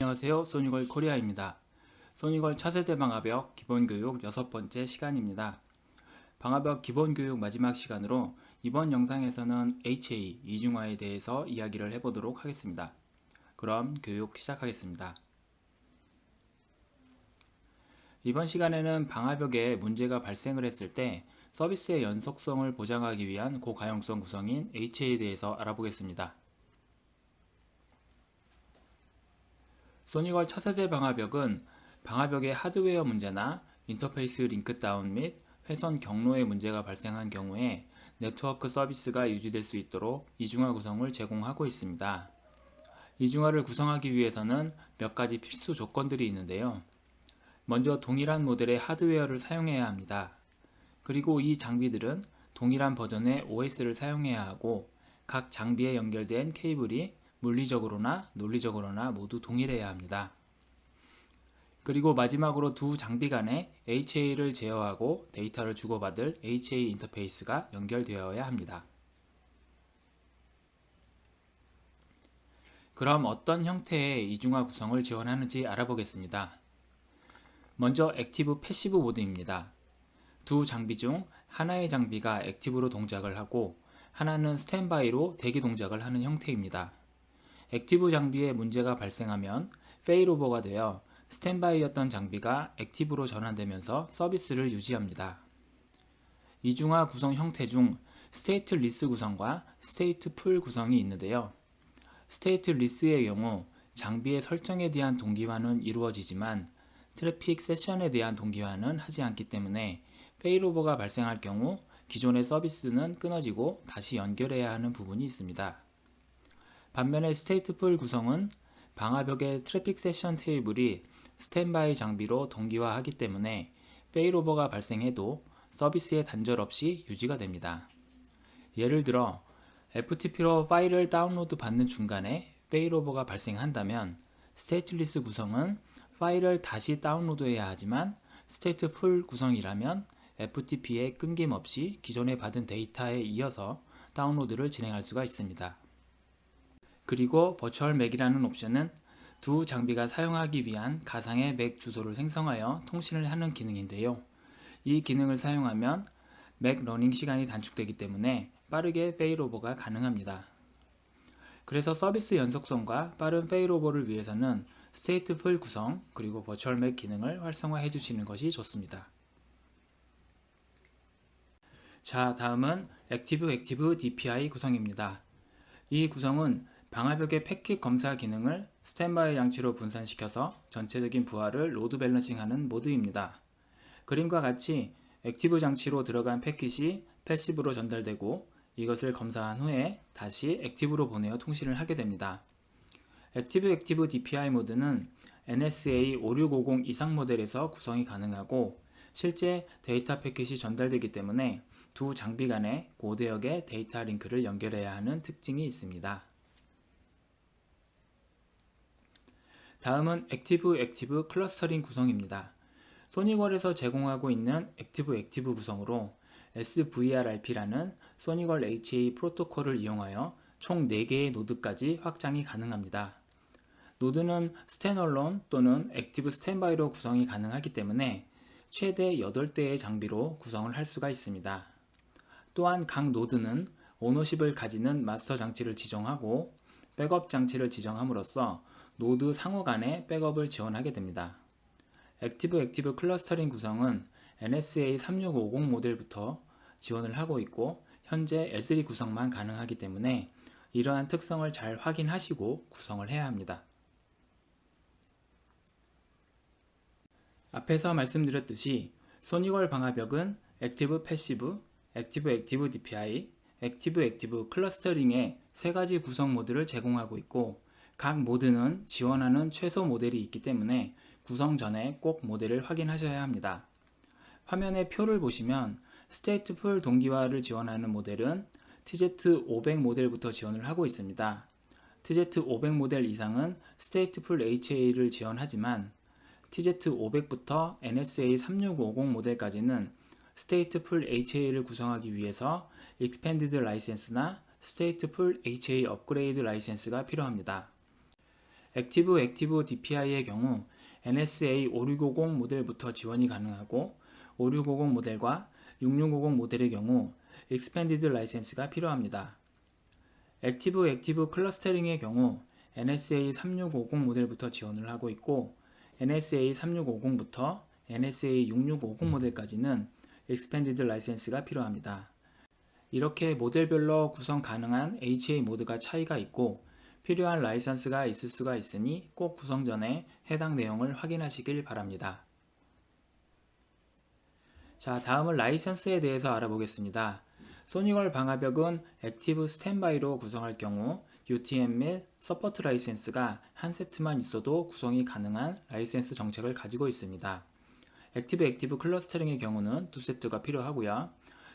안녕하세요. 소니걸 코리아입니다. 소니걸 차세대 방화벽 기본교육 6번째 시간입니다. 방화벽 기본교육 마지막 시간으로 이번 영상에서는 HA 이중화에 대해서 이야기를 해보도록 하겠습니다. 그럼 교육 시작하겠습니다. 이번 시간에는 방화벽에 문제가 발생을 했을 때 서비스의 연속성을 보장하기 위한 고가용성 구성인 HA에 대해서 알아보겠습니다. 소니걸 차세대 방화벽은 방화벽의 하드웨어 문제나 인터페이스 링크 다운 및 회선 경로에 문제가 발생한 경우에 네트워크 서비스가 유지될 수 있도록 이중화 구성을 제공하고 있습니다. 이중화를 구성하기 위해서는 몇 가지 필수 조건들이 있는데요. 먼저 동일한 모델의 하드웨어를 사용해야 합니다. 그리고 이 장비들은 동일한 버전의 OS를 사용해야 하고 각 장비에 연결된 케이블이 물리적으로나 논리적으로나 모두 동일해야 합니다. 그리고 마지막으로 두 장비 간에 HA를 제어하고 데이터를 주고받을 HA 인터페이스가 연결되어야 합니다. 그럼 어떤 형태의 이중화 구성을 지원하는지 알아보겠습니다. 먼저 액티브 패시브 모드입니다. 두 장비 중 하나의 장비가 액티브로 동작을 하고 하나는 스탠바이로 대기 동작을 하는 형태입니다. 액티브 장비에 문제가 발생하면 페일오버가 되어 스탠바이였던 장비가 액티브로 전환되면서 서비스를 유지합니다. 이중화 구성 형태 중 스테이트 리스 구성과 스테이트 풀 구성이 있는데요. 스테이트 리스의 경우 장비의 설정에 대한 동기화는 이루어지지만 트래픽 세션에 대한 동기화는 하지 않기 때문에 페일오버가 발생할 경우 기존의 서비스는 끊어지고 다시 연결해야 하는 부분이 있습니다. 반면에 스테이트풀 구성은 방화벽의 트래픽 세션 테이블이 스탠바이 장비로 동기화하기 때문에 페일오버가 발생해도 서비스의 단절 없이 유지가 됩니다. 예를 들어 FTP로 파일을 다운로드 받는 중간에 페일오버가 발생한다면 스테이트리스 구성은 파일을 다시 다운로드해야 하지만 스테이트풀 구성이라면 FTP에 끊김없이 기존에 받은 데이터에 이어서 다운로드를 진행할 수가 있습니다. 그리고 버추얼 맥이라는 옵션은 두 장비가 사용하기 위한 가상의 맥 주소를 생성하여 통신을 하는 기능인데요. 이 기능을 사용하면 맥 러닝 시간이 단축되기 때문에 빠르게 페일오버가 가능합니다. 그래서 서비스 연속성과 빠른 페일오버를 위해서는 스테이트풀 구성 그리고 버추얼 맥 기능을 활성화해 주시는 것이 좋습니다. 자, 다음은 액티브 DPI 구성입니다. 이 구성은 방화벽의 패킷 검사 기능을 스탠바이 장치로 분산시켜서 전체적인 부하를 로드 밸런싱하는 모드입니다. 그림과 같이 액티브 장치로 들어간 패킷이 패시브로 전달되고 이것을 검사한 후에 다시 액티브로 보내어 통신을 하게 됩니다. 액티브 DPI 모드는 NSA 5650 이상 모델에서 구성이 가능하고 실제 데이터 패킷이 전달되기 때문에 두 장비 간에 고대역의 데이터 링크를 연결해야 하는 특징이 있습니다. 다음은 액티브 클러스터링 구성입니다. 소니걸에서 제공하고 있는 액티브 구성으로 SVRRP라는 소니걸 HA 프로토콜을 이용하여 총 4개의 노드까지 확장이 가능합니다. 노드는 스탠얼론 또는 액티브 스탠바이로 구성이 가능하기 때문에 최대 8대의 장비로 구성을 할 수가 있습니다. 또한 각 노드는 오너십을 가지는 마스터 장치를 지정하고 백업 장치를 지정함으로써 노드 상호 간의 백업을 지원하게 됩니다. 액티브 클러스터링 구성은 NSA 3650 모델부터 지원을 하고 있고 현재 S3 구성만 가능하기 때문에 이러한 특성을 잘 확인하시고 구성을 해야 합니다. 앞에서 말씀드렸듯이 소니걸 방화벽은 액티브 패시브, 액티브 DPI, 액티브 클러스터링의 3가지 구성 모드를 제공하고 있고 각 모드는 지원하는 최소 모델이 있기 때문에 구성 전에 꼭 모델을 확인하셔야 합니다. 화면의 표를 보시면 스테이트풀 동기화를 지원하는 모델은 TZ500 모델부터 지원을 하고 있습니다. TZ500 모델 이상은 스테이트풀 HA를 지원하지만 TZ500부터 NSA 3650 모델까지는 스테이트풀 HA를 구성하기 위해서 익스펜디드 라이센스나 스테이트풀 HA 업그레이드 라이센스가 필요합니다. 액티브 DPI의 경우 NSA 5650 모델부터 지원이 가능하고 5650 모델과 6650 모델의 경우 Expanded 라이센스가 필요합니다. 액티브 클러스터링의 경우 NSA 3650 모델부터 지원을 하고 있고 NSA 3650부터 NSA 6650 모델까지는 Expanded 라이센스가 필요합니다. 이렇게 모델별로 구성 가능한 HA 모드가 차이가 있고 필요한 라이선스가 있을 수가 있으니 꼭 구성 전에 해당 내용을 확인하시길 바랍니다. 자, 다음은 라이선스에 대해서 알아보겠습니다. 소니걸 방화벽은 액티브 스탠바이로 구성할 경우 UTM 및 서포트 라이센스가 한 세트만 있어도 구성이 가능한 라이센스 정책을 가지고 있습니다. 액티브 클러스터링의 경우는 두 세트가 필요하고요.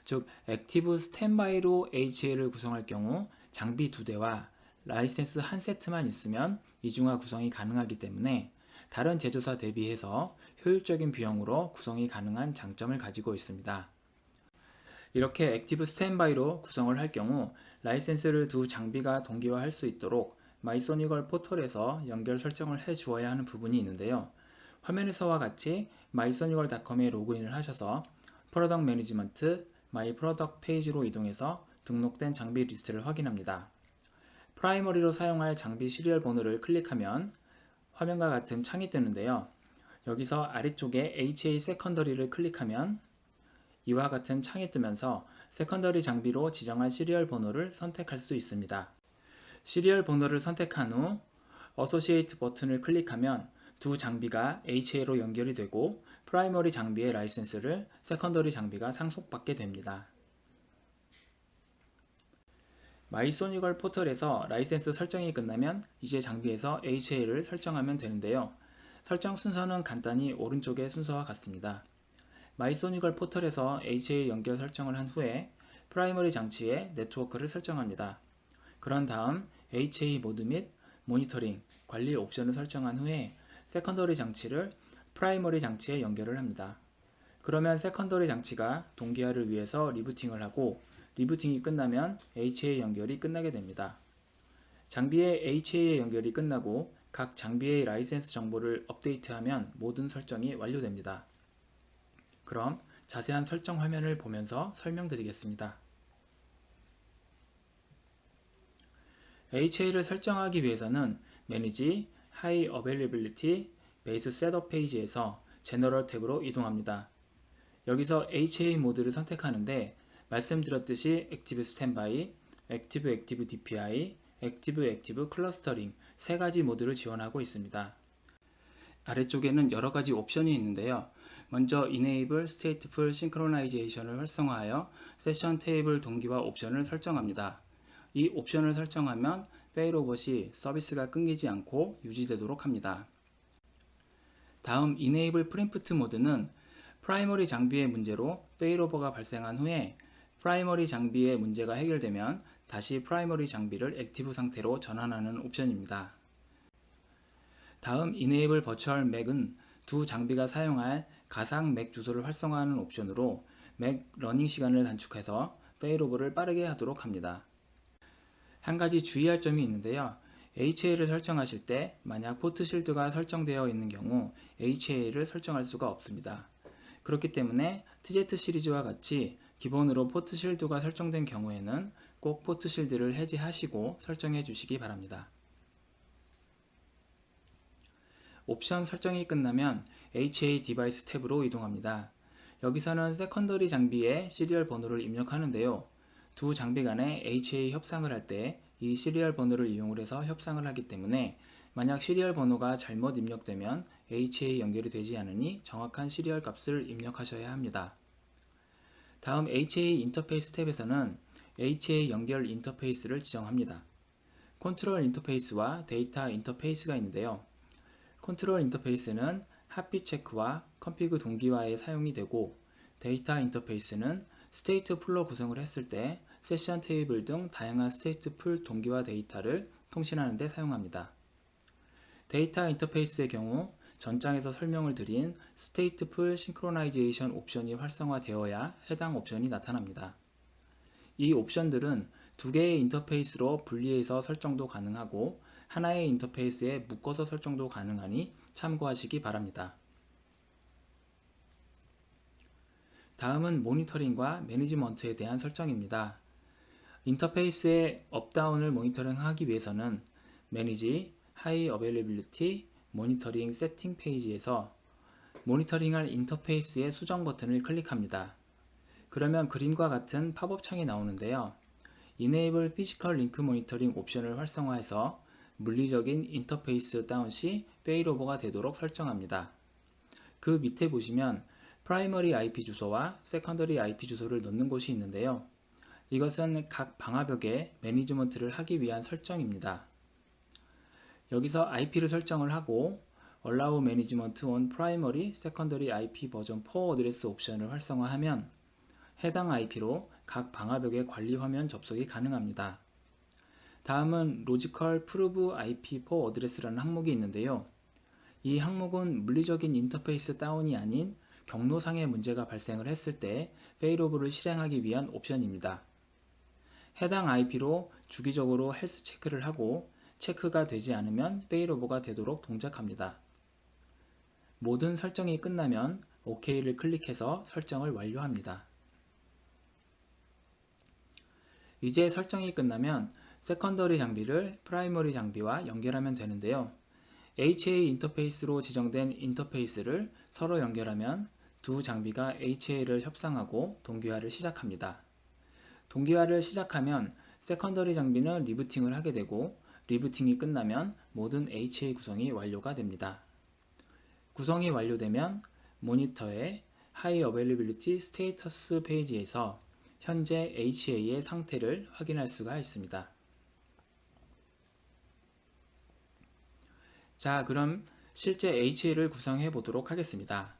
즉, 액티브 스탠바이로 HA를 구성할 경우 장비 2대와 라이센스 한 세트만 있으면 이중화 구성이 가능하기 때문에 다른 제조사 대비해서 효율적인 비용으로 구성이 가능한 장점을 가지고 있습니다. 이렇게 액티브 스탠바이로 구성을 할 경우 라이센스를 두 장비가 동기화할 수 있도록 마이소니걸 포털에서 연결 설정을 해 주어야 하는 부분이 있는데요. 화면에서와 같이 mySonyGirl.com에 로그인을 하셔서 프로덕트 매니지먼트, 마이 프로덕트 페이지로 이동해서 등록된 장비 리스트를 확인합니다. 프라이머리로 사용할 장비 시리얼 번호를 클릭하면 화면과 같은 창이 뜨는데요. 여기서 아래쪽에 HA 세컨더리를 클릭하면 이와 같은 창이 뜨면서 세컨더리 장비로 지정한 시리얼 번호를 선택할 수 있습니다. 시리얼 번호를 선택한 후 어소시에이트 버튼을 클릭하면 두 장비가 HA로 연결이 되고 프라이머리 장비의 라이센스를 세컨더리 장비가 상속받게 됩니다. 마이소니걸 포털에서 라이센스 설정이 끝나면 이제 장비에서 HA를 설정하면 되는데요. 설정 순서는 간단히 오른쪽의 순서와 같습니다. 마이소니걸 포털에서 HA 연결 설정을 한 후에 프라이머리 장치의 네트워크를 설정합니다. 그런 다음 HA 모드 및 모니터링, 관리 옵션을 설정한 후에 세컨더리 장치를 프라이머리 장치에 연결을 합니다. 그러면 세컨더리 장치가 동기화를 위해서 리부팅을 하고 리부팅이 끝나면 HA 연결이 끝나게 됩니다. 장비의 HA 연결이 끝나고 각 장비의 라이센스 정보를 업데이트하면 모든 설정이 완료됩니다. 그럼 자세한 설정 화면을 보면서 설명드리겠습니다. HA를 설정하기 위해서는 Manage, High Availability, Base Setup 페이지에서 General 탭으로 이동합니다. 여기서 HA 모드를 선택하는데 말씀드렸듯이 액티브 스탠바이, 액티브 DPI, 액티브 클러스터링 세 가지 모드를 지원하고 있습니다. 아래쪽에는 여러 가지 옵션이 있는데요. 먼저 Enable Stateful Synchronization을 활성화하여 세션 테이블 동기화 옵션을 설정합니다. 이 옵션을 설정하면 페일오버 시 서비스가 끊기지 않고 유지되도록 합니다. 다음 Enable Preempt 모드는 프라이머리 장비의 문제로 페일오버가 발생한 후에 프라이머리 장비의 문제가 해결되면 다시 프라이머리 장비를 액티브 상태로 전환하는 옵션입니다. 다음 Enable Virtual Mac은 두 장비가 사용할 가상 맥 주소를 활성화하는 옵션으로 맥 러닝 시간을 단축해서 페일오버를 빠르게 하도록 합니다. 한 가지 주의할 점이 있는데요. HA를 설정하실 때 만약 포트 실드가 설정되어 있는 경우 HA를 설정할 수가 없습니다. 그렇기 때문에 TZ 시리즈와 같이 기본으로 포트 실드가 설정된 경우에는 꼭 포트 실드를 해제하시고 설정해 주시기 바랍니다. 옵션 설정이 끝나면 HA 디바이스 탭으로 이동합니다. 여기서는 세컨더리 장비의 시리얼 번호를 입력하는데요. 두 장비 간에 HA 협상을 할 때 이 시리얼 번호를 이용을 해서 협상을 하기 때문에 만약 시리얼 번호가 잘못 입력되면 HA 연결이 되지 않으니 정확한 시리얼 값을 입력하셔야 합니다. 다음 HA 인터페이스 탭에서는 HA 연결 인터페이스를 지정합니다. 컨트롤 인터페이스와 데이터 인터페이스가 있는데요. 컨트롤 인터페이스는 핫빗 체크와 컴피그 동기화에 사용이 되고 데이터 인터페이스는 스테이트 풀로 구성을 했을 때 세션 테이블 등 다양한 스테이트 풀 동기화 데이터를 통신하는 데 사용합니다. 데이터 인터페이스의 경우 전장에서 설명을 드린 스테이트 풀 싱크로나이제이션 옵션이 활성화되어야 해당 옵션이 나타납니다. 이 옵션들은 두 개의 인터페이스로 분리해서 설정도 가능하고 하나의 인터페이스에 묶어서 설정도 가능하니 참고하시기 바랍니다. 다음은 모니터링과 매니지먼트에 대한 설정입니다. 인터페이스의 업다운을 모니터링하기 위해서는 매니지, 하이 어베일리빌리티, 모니터링 세팅 페이지에서 모니터링할 인터페이스의 수정 버튼을 클릭합니다. 그러면 그림과 같은 팝업 창이 나오는데요. Enable Physical Link Monitoring 옵션을 활성화해서 물리적인 인터페이스 다운 시 페일오버가 되도록 설정합니다. 그 밑에 보시면 프라이머리 IP 주소와 세컨더리 IP 주소를 넣는 곳이 있는데요. 이것은 각 방화벽에 매니지먼트를 하기 위한 설정입니다. 여기서 IP를 설정을 하고 Allow Management on Primary, Secondary IP 버전 4 어드레스 옵션을 활성화하면 해당 IP로 각 방화벽의 관리 화면 접속이 가능합니다. 다음은 Logical Prove IP4 어드레스라는 항목이 있는데요. 이 항목은 물리적인 인터페이스 다운이 아닌 경로상의 문제가 발생을 했을 때 페일오버를 실행하기 위한 옵션입니다. 해당 IP로 주기적으로 헬스 체크를 하고 체크가 되지 않으면 페일오버가 되도록 동작합니다. 모든 설정이 끝나면 OK를 클릭해서 설정을 완료합니다. 이제 설정이 끝나면 세컨더리 장비를 프라이머리 장비와 연결하면 되는데요. HA 인터페이스로 지정된 인터페이스를 서로 연결하면 두 장비가 HA를 협상하고 동기화를 시작합니다. 동기화를 시작하면 세컨더리 장비는 리부팅을 하게 되고 리부팅이 끝나면 모든 HA 구성이 완료가 됩니다. 구성이 완료되면 모니터의 High Availability Status 페이지에서 현재 HA의 상태를 확인할 수가 있습니다. 자, 그럼 실제 HA를 구성해 보도록 하겠습니다.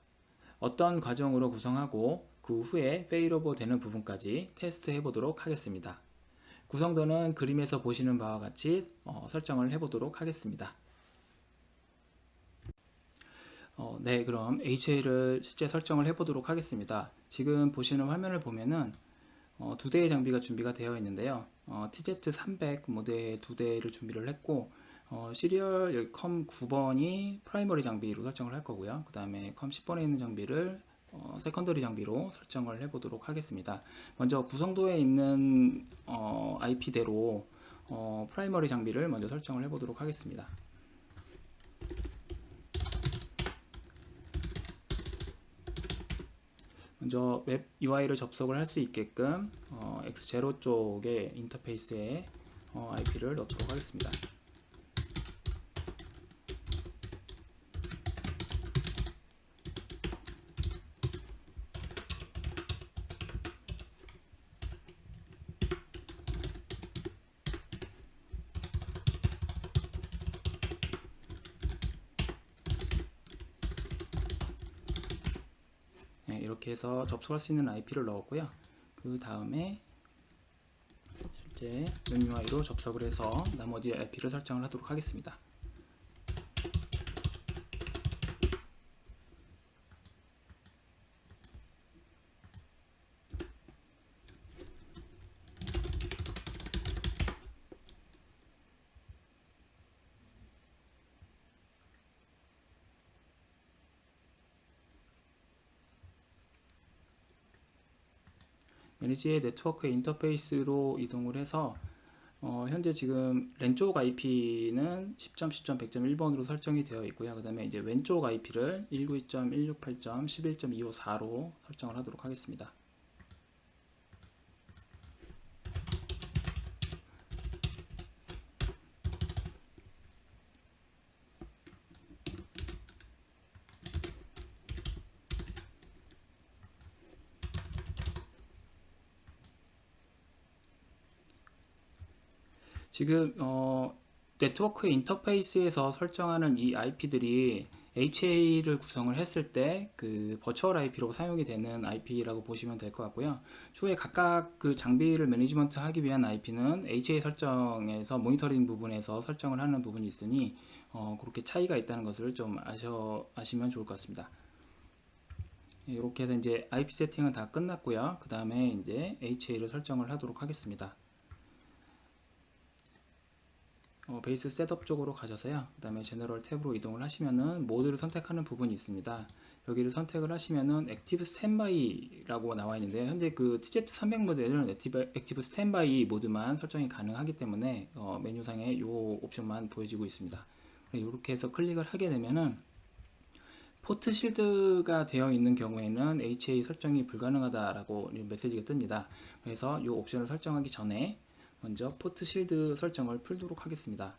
어떤 과정으로 구성하고 그 후에 페일오버 되는 부분까지 테스트해 보도록 하겠습니다. 구성도는 그림에서 보시는 바와 같이 설정을 해 보도록 하겠습니다. 네, 그럼 HA를 실제 설정을 해 보도록 하겠습니다. 지금 보시는 화면을 보면은 두 대의 장비가 준비가 되어 있는데요. TZ300 모델 두 대를 준비를 했고 시리얼 여기 컴 9번이 프라이머리 장비로 설정을 할 거고요. 그 다음에 컴 10번에 있는 장비를 세컨더리 장비로 설정을 해 보도록 하겠습니다. 먼저 구성도에 있는 IP대로 프라이머리 장비를 먼저 설정을 해 보도록 하겠습니다. 먼저 웹 UI를 접속을 할 수 있게끔 X0 쪽의 인터페이스에 IP를 넣도록 하겠습니다. 네, 이렇게 해서 접속할 수 있는 IP를 넣었고요. 그 다음에 실제 웹 UI로 접속을 해서 나머지 IP를 설정을 하도록 하겠습니다. 매니지의 네트워크 인터페이스로 이동을 해서 현재 지금 랜쪽 IP는 10.10.100.1번으로 설정이 되어 있고요. 그 다음에 이제 왼쪽 IP를 192.168.11.254로 설정을 하도록 하겠습니다. 지금 네트워크 인터페이스에서 설정하는 이 IP들이 HA를 구성을 했을 때 그 버추얼 IP로 사용이 되는 IP라고 보시면 될 것 같고요. 추후에 각각 그 장비를 매니지먼트 하기 위한 IP는 HA 설정에서 모니터링 부분에서 설정을 하는 부분이 있으니 그렇게 차이가 있다는 것을 좀 아시면 좋을 것 같습니다. 이렇게 해서 이제 IP 세팅은 다 끝났고요. 그 다음에 이제 HA를 설정을 하도록 하겠습니다. 베이스 셋업 쪽으로 가셔서요. 그 다음에 제너럴 탭으로 이동을 하시면은 모드를 선택하는 부분이 있습니다. 여기를 선택을 하시면은 액티브 스탠바이라고 나와 있는데, 현재 그 TZ300 모델은 액티브 스탠바이 모드만 설정이 가능하기 때문에 메뉴상에 이 옵션만 보여지고 있습니다. 이렇게 해서 클릭을 하게 되면은 포트 실드가 되어 있는 경우에는 HA 설정이 불가능하다라고 메시지가 뜹니다. 그래서 이 옵션을 설정하기 전에 먼저 포트 실드 설정을 풀도록 하겠습니다.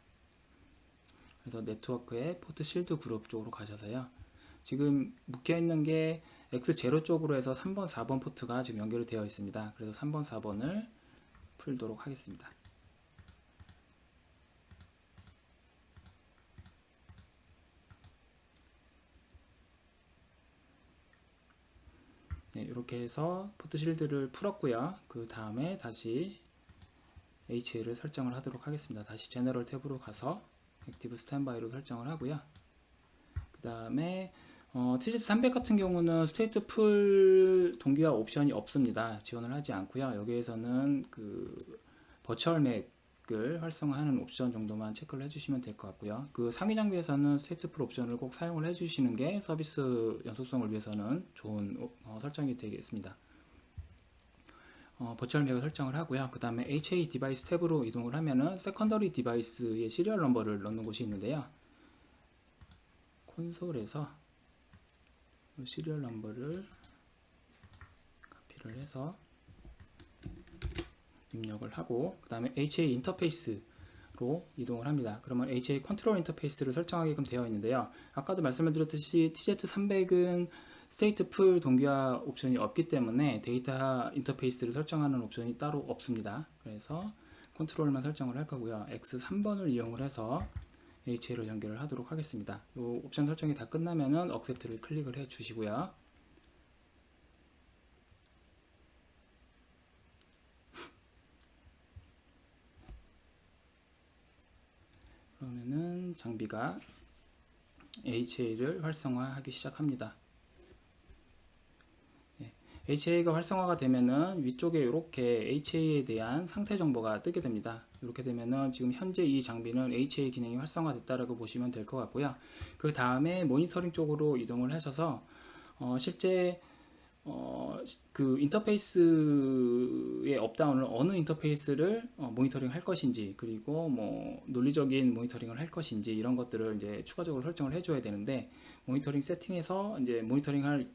그래서 네트워크의 포트 실드 그룹 쪽으로 가셔서요. 지금 묶여 있는 게 X0 쪽으로 해서 3번, 4번 포트가 지금 연결이 되어 있습니다. 그래서 3번, 4번을 풀도록 하겠습니다. 네, 이렇게 해서 포트 실드를 풀었고요. 그 다음에 다시 HA를 설정을 하도록 하겠습니다. 다시 제너럴 탭으로 가서 액티브 스탠바이로 설정을 하고요. 그 다음에 TZ300 같은 경우는 스테이트 풀 동기화 옵션이 없습니다. 지원을 하지 않고요. 여기에서는 그 버추얼 맥을 활성화하는 옵션 정도만 체크를 해주시면 될 것 같고요. 그 상위 장비에서는 스테이트 풀 옵션을 꼭 사용을 해주시는 게 서비스 연속성을 위해서는 좋은 설정이 되겠습니다. 버추얼 맥을 설정을 하고요. 그 다음에 HA 디바이스 탭으로 이동을 하면은 세컨더리 디바이스의 시리얼 넘버를 넣는 곳이 있는데요. 콘솔에서 시리얼 넘버를 카피를 해서 입력을 하고, 그 다음에 HA 인터페이스로 이동을 합니다. 그러면 HA 컨트롤 인터페이스를 설정하게끔 되어 있는데요. 아까도 말씀을 드렸듯이 TZ300은 스테이트 풀 동기화 옵션이 없기 때문에 데이터 인터페이스를 설정하는 옵션이 따로 없습니다. 그래서 컨트롤만 설정을 할 거고요. X3번을 이용을 해서 HA를 연결을 하도록 하겠습니다. 이 옵션 설정이 다 끝나면은 억셉트를 클릭을 해 주시고요. 그러면은 장비가 HA를 활성화하기 시작합니다. HA가 활성화가 되면은 위쪽에 이렇게 HA에 대한 상태 정보가 뜨게 됩니다. 이렇게 되면은 지금 현재 이 장비는 HA 기능이 활성화됐다라고 보시면 될 것 같고요. 그 다음에 모니터링 쪽으로 이동을 하셔서 실제 그 인터페이스의 업다운을 어느 인터페이스를 모니터링 할 것인지, 그리고 뭐 논리적인 모니터링을 할 것인지, 이런 것들을 이제 추가적으로 설정을 해줘야 되는데, 모니터링 세팅에서 이제 모니터링 할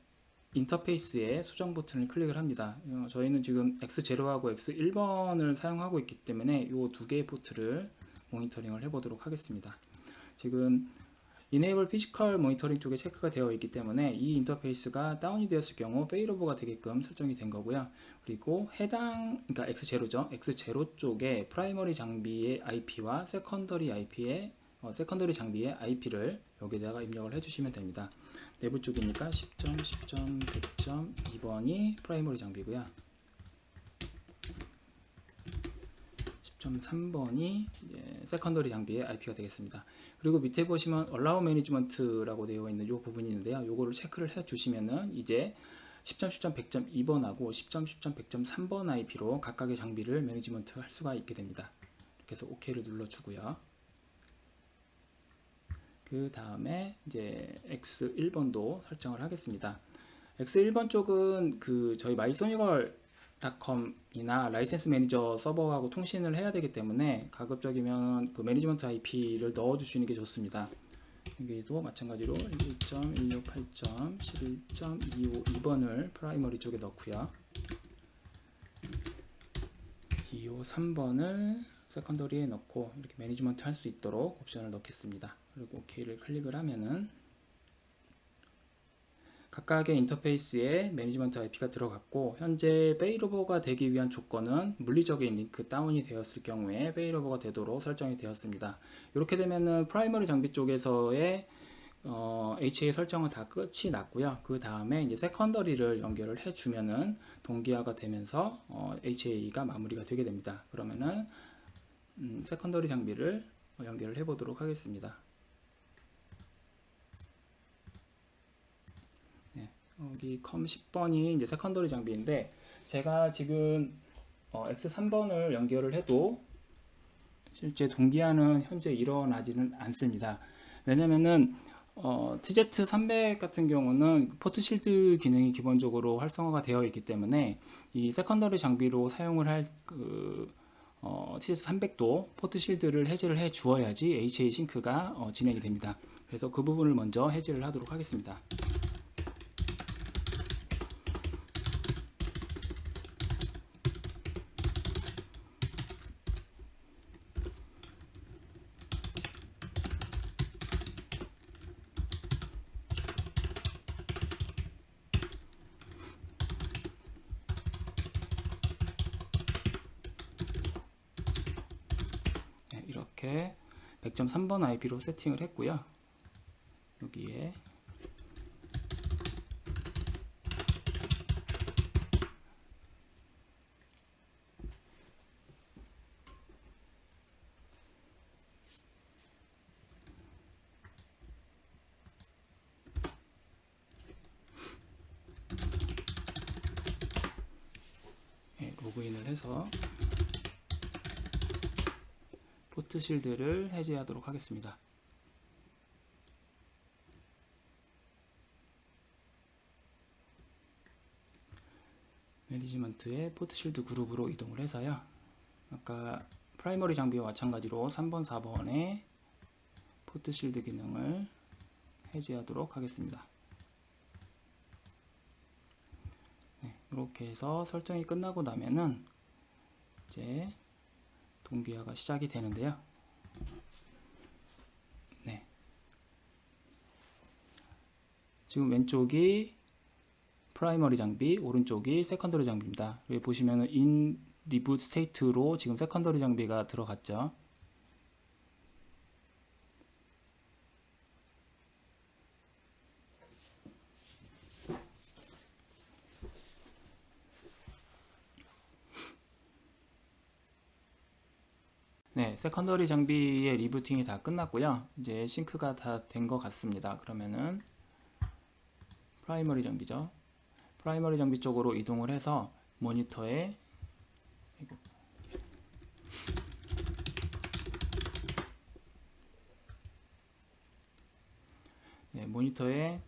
인터페이스에 수정 버튼을 클릭을 합니다. 저희는 지금 X0하고 X1번을 사용하고 있기 때문에 이 두 개의 포트를 모니터링을 해보도록 하겠습니다. 지금 Enable Physical 모니터링 쪽에 체크가 되어 있기 때문에 이 인터페이스가 다운이 되었을 경우 페일오버가 되게끔 설정이 된 거고요. 그리고 그러니까 X0죠. X0 쪽에 프라이머리 장비의 IP와 세컨더리 장비의 IP를 여기다가 입력을 해주시면 됩니다. 내부 쪽이니까 10.10.100.2번이 프라이머리 장비고요. 10.3번이 세컨더리 장비의 IP가 되겠습니다. 그리고 밑에 보시면 Allow Management라고 되어 있는 이 부분이 있는데요. 요거를 체크를 해 주시면은 이제 10.10.100.2번하고 10.10.100.3번 IP로 각각의 장비를 매니지먼트 할 수가 있게 됩니다. 이렇게 해서 OK를 눌러 주고요. 그 다음에 이제 X1번도 설정을 하겠습니다. X1번 쪽은 그 저희 mySonyGirl.com이나 라이센스 매니저 서버하고 통신을 해야 되기 때문에 가급적이면 그 매니지먼트 IP를 넣어 주시는 게 좋습니다. 여기도 마찬가지로 1.168.11.252번을 프라이머리 쪽에 넣고요. 253번을 세컨더리에 넣고 이렇게 매니지먼트 할 수 있도록 옵션을 넣겠습니다. 그리고 OK를 클릭을 하면은 각각의 인터페이스에 매니지먼트 IP가 들어갔고, 현재 페일오버가 되기 위한 조건은 물리적인 링크 다운이 되었을 경우에 페일오버가 되도록 설정이 되었습니다. 이렇게 되면은 프라이머리 장비 쪽에서의 HA 설정은 다 끝이 났고요. 그 다음에 이제 세컨더리를 연결을 해주면은 동기화가 되면서 HA가 마무리가 되게 됩니다. 그러면은 세컨더리 장비를 연결을 해 보도록 하겠습니다. 여기 컴 10번이 이제 세컨더리 장비인데, 제가 지금 X3번을 연결을 해도 실제 동기화는 현재 일어나지는 않습니다. 왜냐면은 TZ300 같은 경우는 포트 실드 기능이 기본적으로 활성화가 되어 있기 때문에 이 세컨더리 장비로 사용을 할 TZ300도 포트 실드를 해제를 해 주어야지 HA 싱크가 진행이 됩니다. 그래서 그 부분을 먼저 해제를 하도록 하겠습니다. 네, 이렇게 100.3번 IP로 세팅을 했고요. 여기에 로그인을 해서 포트 실드를 해제하도록 하겠습니다. 매니지먼트의 포트 실드 그룹으로 이동을 해서요. 아까 프라이머리 장비와 마찬가지로 3번, 4번의 포트 실드 기능을 해제하도록 하겠습니다. 네, 이렇게 해서 설정이 끝나고 나면은 이제 동기화가 시작이 되는데요. 네. 지금 왼쪽이 프라이머리 장비, 오른쪽이 세컨더리 장비입니다. 여기 보시면은 인 리부트 스테이트로 지금 세컨더리 장비가 들어갔죠. 네, 세컨더리 장비의 리부팅이 다 끝났고요. 이제 싱크가 다 된 것 같습니다. 그러면은 프라이머리 장비죠. 프라이머리 장비 쪽으로 이동을 해서 모니터에 모니터에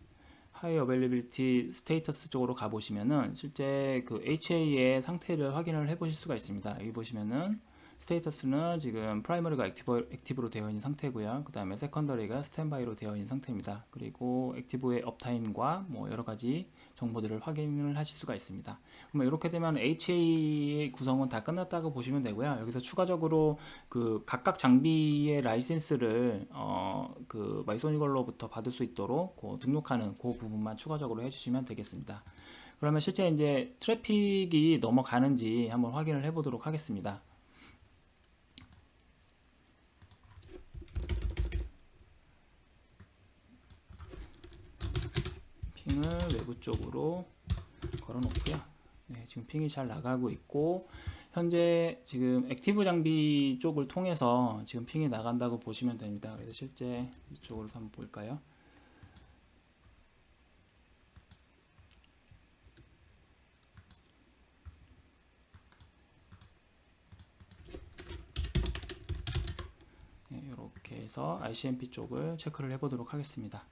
하이 어베일리빌티 스테이터스 쪽으로 가보시면은 실제 그 HA의 상태를 확인을 해보실 수가 있습니다. 여기 보시면은 스테이터스는 지금 프라이머리가 액티브로 되어 있는 상태고요. 그 다음에 세컨더리가 스탠바이로 되어 있는 상태입니다. 그리고 액티브의 업타임과 뭐 여러 가지 정보들을 확인을 하실 수가 있습니다. 그러면 이렇게 되면 HA의 구성은 다 끝났다고 보시면 되고요. 여기서 추가적으로 그 각각 장비의 라이센스를 그 마이소니걸로부터 받을 수 있도록 등록하는 그 부분만 추가적으로 해주시면 되겠습니다. 그러면 실제 이제 트래픽이 넘어가는지 한번 확인을 해보도록 하겠습니다. 핑을 외부 쪽으로 걸어 놓고요. 네, 지금 핑이 잘 나가고 있고 현재 지금 액티브 장비 쪽을 통해서 지금 핑이 나간다고 보시면 됩니다. 그래서 실제 이쪽으로 한번 볼까요? 네, 이렇게 해서 ICMP 쪽을 체크를 해보도록 하겠습니다.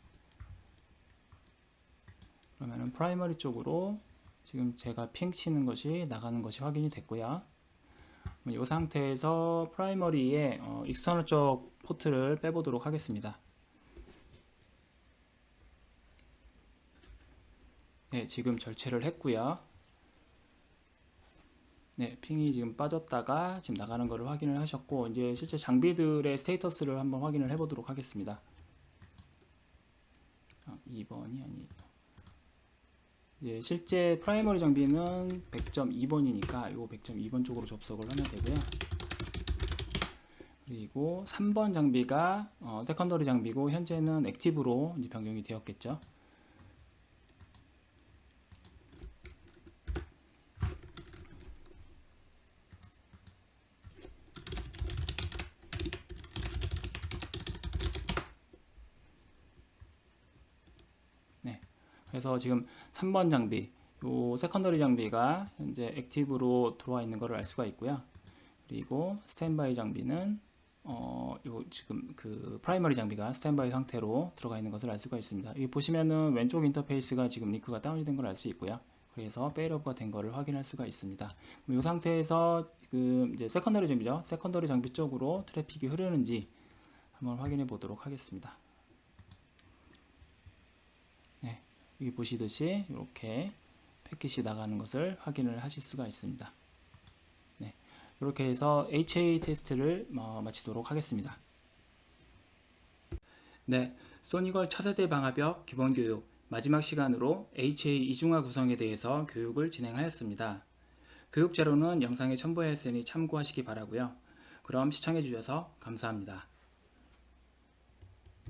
그러면은 프라이머리 쪽으로 지금 제가 핑 치는 것이 나가는 것이 확인이 됐고요. 이 상태에서 프라이머리의 익스터널 쪽 포트를 빼보도록 하겠습니다. 네, 지금 절체를 했고요. 네, 핑이 지금 빠졌다가 지금 나가는 것을 확인을 하셨고 이제 실제 장비들의 스테이터스를 한번 확인을 해보도록 하겠습니다. 2번이 아니고 예, 실제 프라이머리 장비는 100.2번이니까 요 100.2번 쪽으로 접속을 하면 되고요. 그리고 3번 장비가 세컨더리 장비고 현재는 액티브로 이제 변경이 되었겠죠. 네. 그래서 지금 3번 장비, 요 세컨더리 장비가 현재 액티브로 들어와 있는 것을 알 수가 있고요. 그리고 스탠바이 장비는 요 지금 그 프라이머리 장비가 스탠바이 상태로 들어가 있는 것을 알 수가 있습니다. 여기 보시면은 왼쪽 인터페이스가 지금 링크가 다운이 된 걸 알 수 있고요. 그래서 페일업가 된 거를 확인할 수가 있습니다. 이 상태에서 지금 이제 세컨더리 장비죠. 세컨더리 장비 쪽으로 트래픽이 흐르는지 한번 확인해 보도록 하겠습니다. 네, 여기 보시듯이 이렇게 패킷이 나가는 것을 확인을 하실 수가 있습니다. 네, 이렇게 해서 HA 테스트를 마치도록 하겠습니다. 네, 소니걸 차세대 방화벽 기본교육 마지막 시간으로 HA 이중화 구성에 대해서 교육을 진행하였습니다. 교육 자료는 영상에 첨부하였으니 참고하시기 바라고요. 그럼 시청해 주셔서 감사합니다.